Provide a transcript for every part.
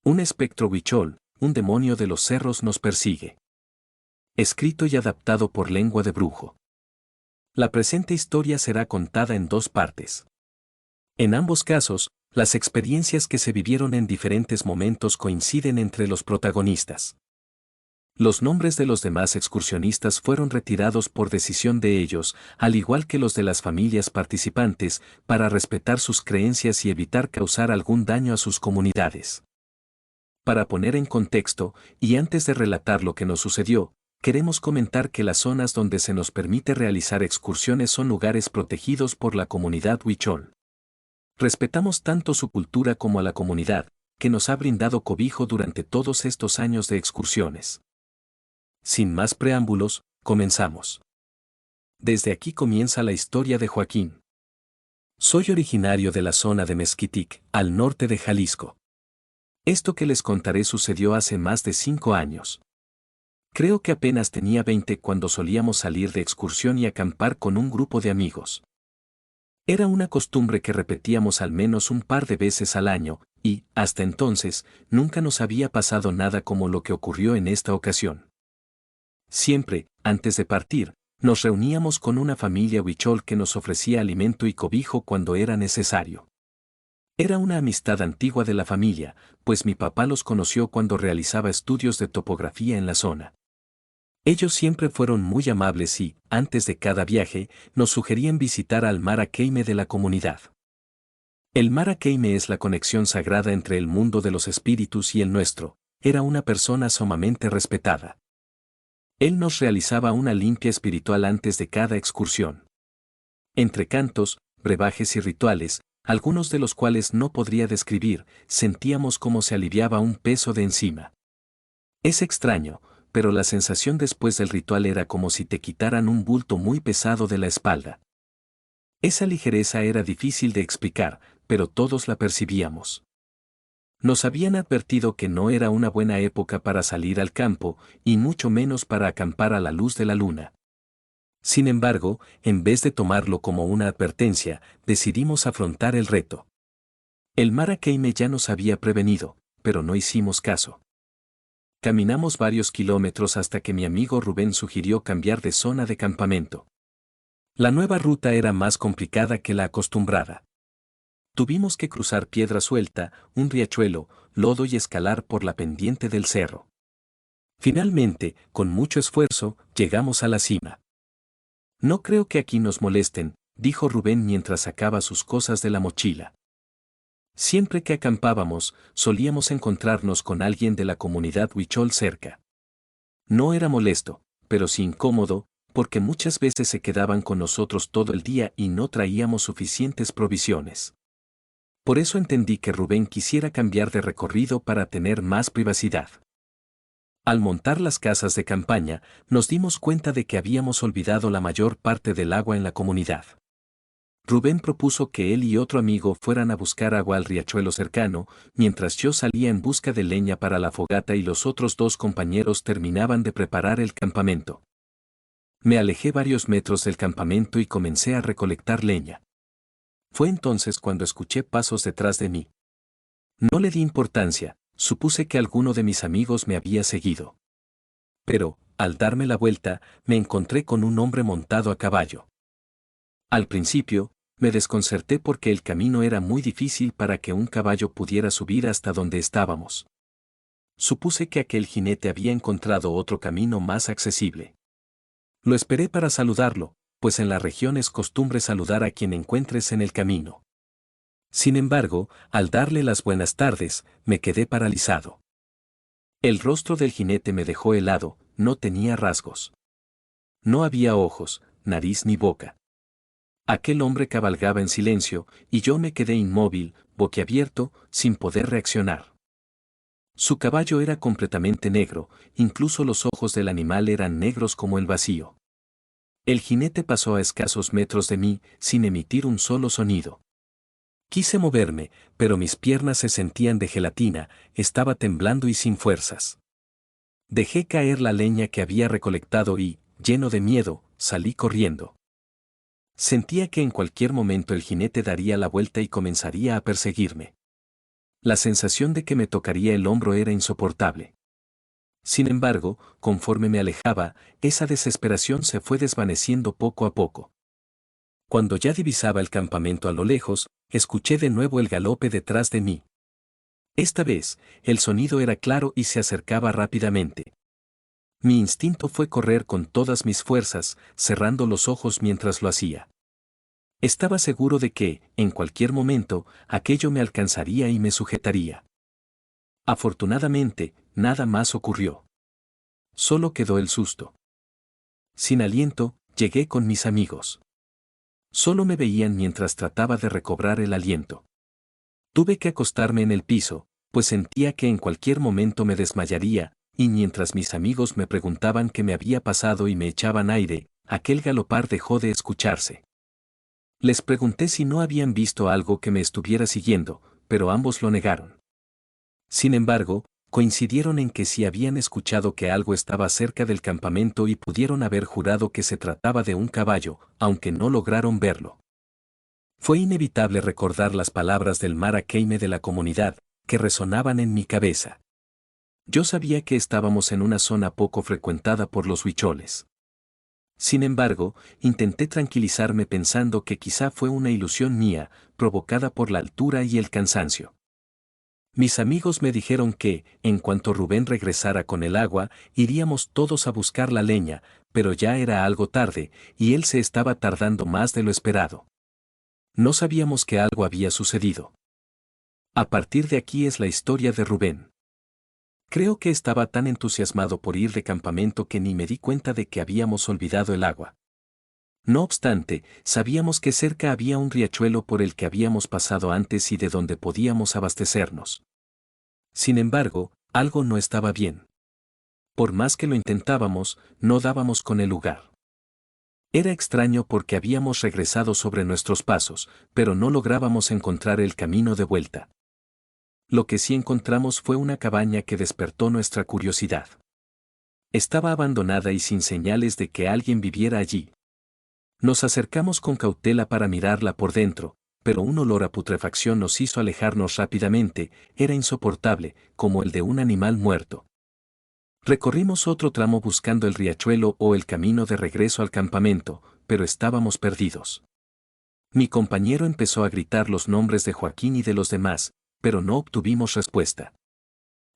Un espectro huichol, un demonio de los cerros nos persigue. Escrito y adaptado por Lengua de Brujo. La presente historia será contada en dos partes. En ambos casos, las experiencias que se vivieron en diferentes momentos coinciden entre los protagonistas. Los nombres de los demás excursionistas fueron retirados por decisión de ellos, al igual que los de las familias participantes, para respetar sus creencias y evitar causar algún daño a sus comunidades. Para poner en contexto, y antes de relatar lo que nos sucedió, queremos comentar que las zonas donde se nos permite realizar excursiones son lugares protegidos por la comunidad huichol. Respetamos tanto su cultura como a la comunidad, que nos ha brindado cobijo durante todos estos años de excursiones. Sin más preámbulos, comenzamos. Desde aquí comienza la historia de Joaquín. Soy originario de la zona de Mezquitic, al norte de Jalisco. Esto que les contaré sucedió hace más de 5 años. Creo que apenas tenía 20 cuando solíamos salir de excursión y acampar con un grupo de amigos. Era una costumbre que repetíamos al menos un par de veces al año, y, hasta entonces, nunca nos había pasado nada como lo que ocurrió en esta ocasión. Siempre, antes de partir, nos reuníamos con una familia huichol que nos ofrecía alimento y cobijo cuando era necesario. Era una amistad antigua de la familia, pues mi papá los conoció cuando realizaba estudios de topografía en la zona. Ellos siempre fueron muy amables y, antes de cada viaje, nos sugerían visitar al Mara Keyme de la comunidad. El Mara Keyme es la conexión sagrada entre el mundo de los espíritus y el nuestro. Era una persona sumamente respetada. Él nos realizaba una limpia espiritual antes de cada excursión. Entre cantos, brebajes y rituales, algunos de los cuales no podría describir, sentíamos cómo se aliviaba un peso de encima. Es extraño, pero la sensación después del ritual era como si te quitaran un bulto muy pesado de la espalda. Esa ligereza era difícil de explicar, pero todos la percibíamos. Nos habían advertido que no era una buena época para salir al campo, y mucho menos para acampar a la luz de la luna. Sin embargo, en vez de tomarlo como una advertencia, decidimos afrontar el reto. El Mara Keyme ya nos había prevenido, pero no hicimos caso. Caminamos varios kilómetros hasta que mi amigo Rubén sugirió cambiar de zona de campamento. La nueva ruta era más complicada que la acostumbrada. Tuvimos que cruzar piedra suelta, un riachuelo, lodo y escalar por la pendiente del cerro. Finalmente, con mucho esfuerzo, llegamos a la cima. No creo que aquí nos molesten, dijo Rubén mientras sacaba sus cosas de la mochila. Siempre que acampábamos, solíamos encontrarnos con alguien de la comunidad huichol cerca. No era molesto, pero sí incómodo, porque muchas veces se quedaban con nosotros todo el día y no traíamos suficientes provisiones. Por eso entendí que Rubén quisiera cambiar de recorrido para tener más privacidad. Al montar las casas de campaña, nos dimos cuenta de que habíamos olvidado la mayor parte del agua en la comunidad. Rubén propuso que él y otro amigo fueran a buscar agua al riachuelo cercano, mientras yo salía en busca de leña para la fogata y los otros 2 compañeros terminaban de preparar el campamento. Me alejé varios metros del campamento y comencé a recolectar leña. Fue entonces cuando escuché pasos detrás de mí. No le di importancia, supuse que alguno de mis amigos me había seguido. Pero, al darme la vuelta, me encontré con un hombre montado a caballo. Al principio, me desconcerté porque el camino era muy difícil para que un caballo pudiera subir hasta donde estábamos. Supuse que aquel jinete había encontrado otro camino más accesible. Lo esperé para saludarlo, pues en la región es costumbre saludar a quien encuentres en el camino. Sin embargo, al darle las buenas tardes, me quedé paralizado. El rostro del jinete me dejó helado, no tenía rasgos. No había ojos, nariz ni boca. Aquel hombre cabalgaba en silencio, y yo me quedé inmóvil, boquiabierto, sin poder reaccionar. Su caballo era completamente negro, incluso los ojos del animal eran negros como el vacío. El jinete pasó a escasos metros de mí, sin emitir un solo sonido. Quise moverme, pero mis piernas se sentían de gelatina, estaba temblando y sin fuerzas. Dejé caer la leña que había recolectado y, lleno de miedo, salí corriendo. Sentía que en cualquier momento el jinete daría la vuelta y comenzaría a perseguirme. La sensación de que me tocaría el hombro era insoportable. Sin embargo, conforme me alejaba, esa desesperación se fue desvaneciendo poco a poco. Cuando ya divisaba el campamento a lo lejos, escuché de nuevo el galope detrás de mí. Esta vez, el sonido era claro y se acercaba rápidamente. Mi instinto fue correr con todas mis fuerzas, cerrando los ojos mientras lo hacía. Estaba seguro de que, en cualquier momento, aquello me alcanzaría y me sujetaría. Afortunadamente, nada más ocurrió. Solo quedó el susto. Sin aliento, llegué con mis amigos. Solo me veían mientras trataba de recobrar el aliento. Tuve que acostarme en el piso, pues sentía que en cualquier momento me desmayaría, y mientras mis amigos me preguntaban qué me había pasado y me echaban aire, aquel galopar dejó de escucharse. Les pregunté si no habían visto algo que me estuviera siguiendo, pero ambos lo negaron. Sin embargo, coincidieron en que sí habían escuchado que algo estaba cerca del campamento y pudieron haber jurado que se trataba de un caballo, aunque no lograron verlo. Fue inevitable recordar las palabras del Mara Keime de la comunidad, que resonaban en mi cabeza. Yo sabía que estábamos en una zona poco frecuentada por los huicholes. Sin embargo, intenté tranquilizarme pensando que quizá fue una ilusión mía, provocada por la altura y el cansancio. Mis amigos me dijeron que, en cuanto Rubén regresara con el agua, iríamos todos a buscar la leña, pero ya era algo tarde, y él se estaba tardando más de lo esperado. No sabíamos que algo había sucedido. A partir de aquí es la historia de Rubén. Creo que estaba tan entusiasmado por ir de campamento que ni me di cuenta de que habíamos olvidado el agua. No obstante, sabíamos que cerca había un riachuelo por el que habíamos pasado antes y de donde podíamos abastecernos. Sin embargo, algo no estaba bien. Por más que lo intentábamos, no dábamos con el lugar. Era extraño porque habíamos regresado sobre nuestros pasos, pero no lográbamos encontrar el camino de vuelta. Lo que sí encontramos fue una cabaña que despertó nuestra curiosidad. Estaba abandonada y sin señales de que alguien viviera allí. Nos acercamos con cautela para mirarla por dentro, pero un olor a putrefacción nos hizo alejarnos rápidamente, era insoportable, como el de un animal muerto. Recorrimos otro tramo buscando el riachuelo o el camino de regreso al campamento, pero estábamos perdidos. Mi compañero empezó a gritar los nombres de Joaquín y de los demás, pero no obtuvimos respuesta.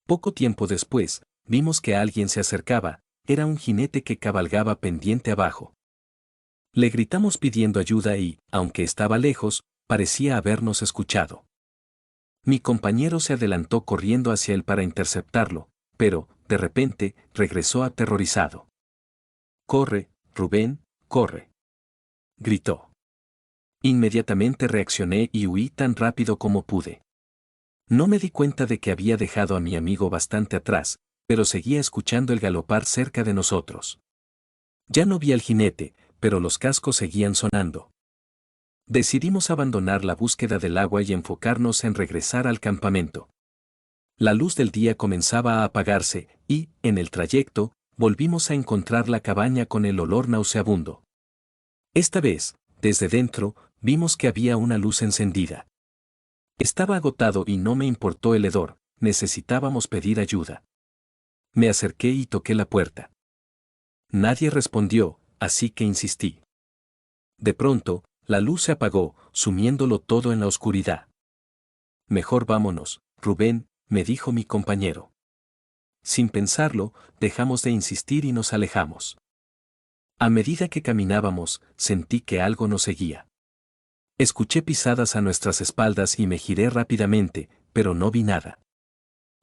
Poco tiempo después, vimos que alguien se acercaba, era un jinete que cabalgaba pendiente abajo. Le gritamos pidiendo ayuda y, aunque estaba lejos, parecía habernos escuchado. Mi compañero se adelantó corriendo hacia él para interceptarlo, pero, de repente, regresó aterrorizado. «¡Corre, Rubén, corre!», gritó. Inmediatamente reaccioné y huí tan rápido como pude. No me di cuenta de que había dejado a mi amigo bastante atrás, pero seguía escuchando el galopar cerca de nosotros. Ya no vi al jinete, pero los cascos seguían sonando. Decidimos abandonar la búsqueda del agua y enfocarnos en regresar al campamento. La luz del día comenzaba a apagarse, y, en el trayecto, volvimos a encontrar la cabaña con el olor nauseabundo. Esta vez, desde dentro, vimos que había una luz encendida. Estaba agotado y no me importó el hedor, necesitábamos pedir ayuda. Me acerqué y toqué la puerta. Nadie respondió, así que insistí. De pronto, la luz se apagó, sumiéndolo todo en la oscuridad. «Mejor vámonos, Rubén», me dijo mi compañero. Sin pensarlo, dejamos de insistir y nos alejamos. A medida que caminábamos, sentí que algo nos seguía. Escuché pisadas a nuestras espaldas y me giré rápidamente, pero no vi nada.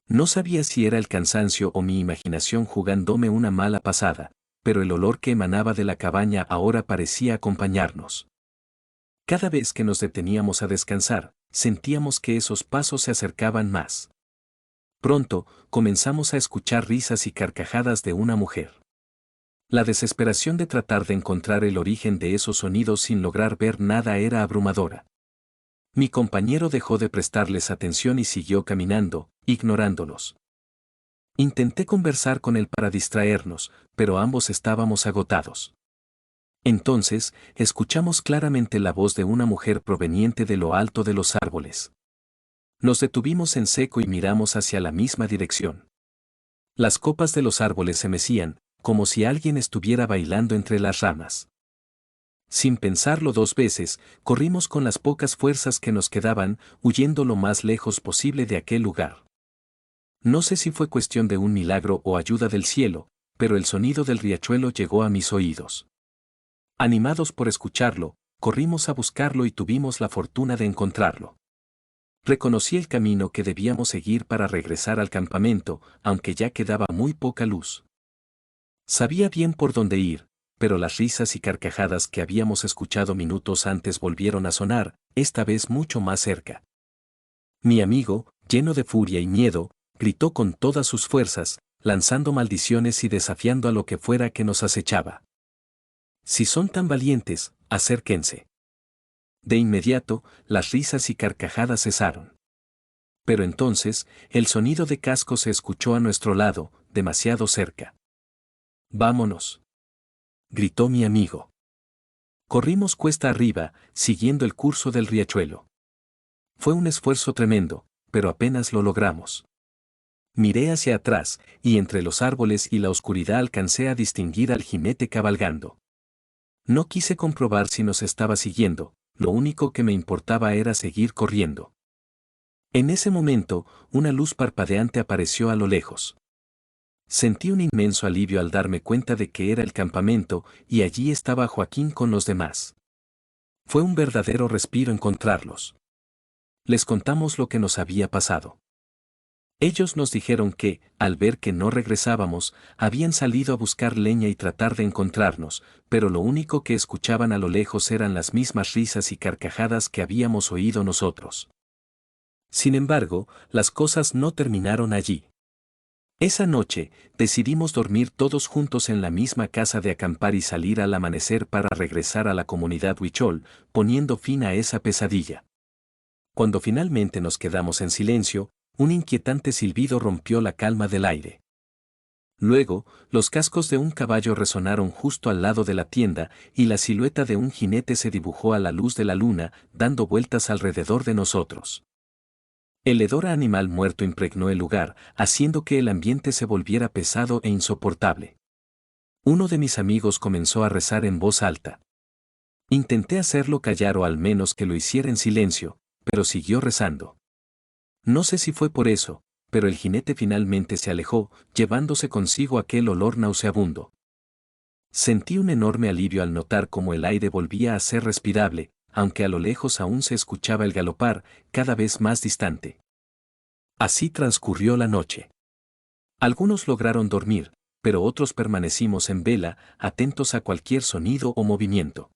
No sabía si era el cansancio o mi imaginación jugándome una mala pasada, pero el olor que emanaba de la cabaña ahora parecía acompañarnos. Cada vez que nos deteníamos a descansar, sentíamos que esos pasos se acercaban más. Pronto, comenzamos a escuchar risas y carcajadas de una mujer. La desesperación de tratar de encontrar el origen de esos sonidos sin lograr ver nada era abrumadora. Mi compañero dejó de prestarles atención y siguió caminando, ignorándolos. Intenté conversar con él para distraernos, pero ambos estábamos agotados. Entonces, escuchamos claramente la voz de una mujer proveniente de lo alto de los árboles. Nos detuvimos en seco y miramos hacia la misma dirección. Las copas de los árboles se mecían, como si alguien estuviera bailando entre las ramas. Sin pensarlo dos veces, corrimos con las pocas fuerzas que nos quedaban, huyendo lo más lejos posible de aquel lugar. No sé si fue cuestión de un milagro o ayuda del cielo, pero el sonido del riachuelo llegó a mis oídos. Animados por escucharlo, corrimos a buscarlo y tuvimos la fortuna de encontrarlo. Reconocí el camino que debíamos seguir para regresar al campamento, aunque ya quedaba muy poca luz. Sabía bien por dónde ir, pero las risas y carcajadas que habíamos escuchado minutos antes volvieron a sonar, esta vez mucho más cerca. Mi amigo, lleno de furia y miedo, gritó con todas sus fuerzas, lanzando maldiciones y desafiando a lo que fuera que nos acechaba. Si son tan valientes, acérquense. De inmediato, las risas y carcajadas cesaron. Pero entonces, el sonido de casco se escuchó a nuestro lado, demasiado cerca. «Vámonos», gritó mi amigo. Corrimos cuesta arriba, siguiendo el curso del riachuelo. Fue un esfuerzo tremendo, pero apenas lo logramos. Miré hacia atrás, y entre los árboles y la oscuridad alcancé a distinguir al jinete cabalgando. No quise comprobar si nos estaba siguiendo, lo único que me importaba era seguir corriendo. En ese momento, una luz parpadeante apareció a lo lejos. Sentí un inmenso alivio al darme cuenta de que era el campamento, y allí estaba Joaquín con los demás. Fue un verdadero respiro encontrarlos. Les contamos lo que nos había pasado. Ellos nos dijeron que, al ver que no regresábamos, habían salido a buscar leña y tratar de encontrarnos, pero lo único que escuchaban a lo lejos eran las mismas risas y carcajadas que habíamos oído nosotros. Sin embargo, las cosas no terminaron allí. Esa noche, decidimos dormir todos juntos en la misma casa de acampar y salir al amanecer para regresar a la comunidad huichol, poniendo fin a esa pesadilla. Cuando finalmente nos quedamos en silencio, un inquietante silbido rompió la calma del aire. Luego, los cascos de un caballo resonaron justo al lado de la tienda y la silueta de un jinete se dibujó a la luz de la luna, dando vueltas alrededor de nosotros. El hedor a animal muerto impregnó el lugar, haciendo que el ambiente se volviera pesado e insoportable. Uno de mis amigos comenzó a rezar en voz alta. Intenté hacerlo callar o al menos que lo hiciera en silencio, pero siguió rezando. No sé si fue por eso, pero el jinete finalmente se alejó, llevándose consigo aquel olor nauseabundo. Sentí un enorme alivio al notar cómo el aire volvía a ser respirable, aunque a lo lejos aún se escuchaba el galopar, cada vez más distante. Así transcurrió la noche. Algunos lograron dormir, pero otros permanecimos en vela, atentos a cualquier sonido o movimiento.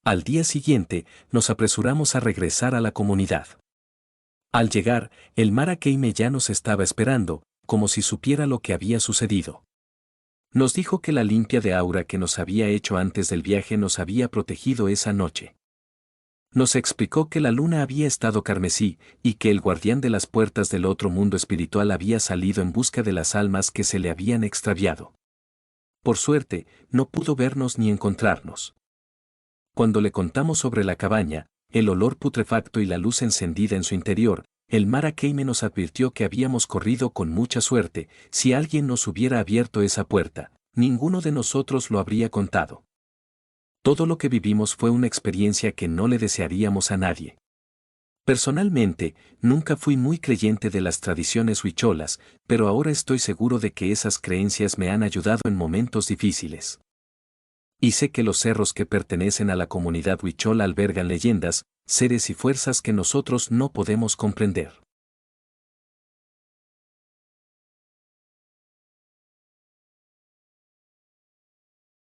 Al día siguiente, nos apresuramos a regresar a la comunidad. Al llegar, el Mara Keime ya nos estaba esperando, como si supiera lo que había sucedido. Nos dijo que la limpia de aura que nos había hecho antes del viaje nos había protegido esa noche. Nos explicó que la luna había estado carmesí y que el guardián de las puertas del otro mundo espiritual había salido en busca de las almas que se le habían extraviado. Por suerte, no pudo vernos ni encontrarnos. Cuando le contamos sobre la cabaña, el olor putrefacto y la luz encendida en su interior, el Mara Keime nos advirtió que habíamos corrido con mucha suerte. Si alguien nos hubiera abierto esa puerta, ninguno de nosotros lo habría contado. Todo lo que vivimos fue una experiencia que no le desearíamos a nadie. Personalmente, nunca fui muy creyente de las tradiciones huicholas, pero ahora estoy seguro de que esas creencias me han ayudado en momentos difíciles. Y sé que los cerros que pertenecen a la comunidad huichola albergan leyendas, seres y fuerzas que nosotros no podemos comprender.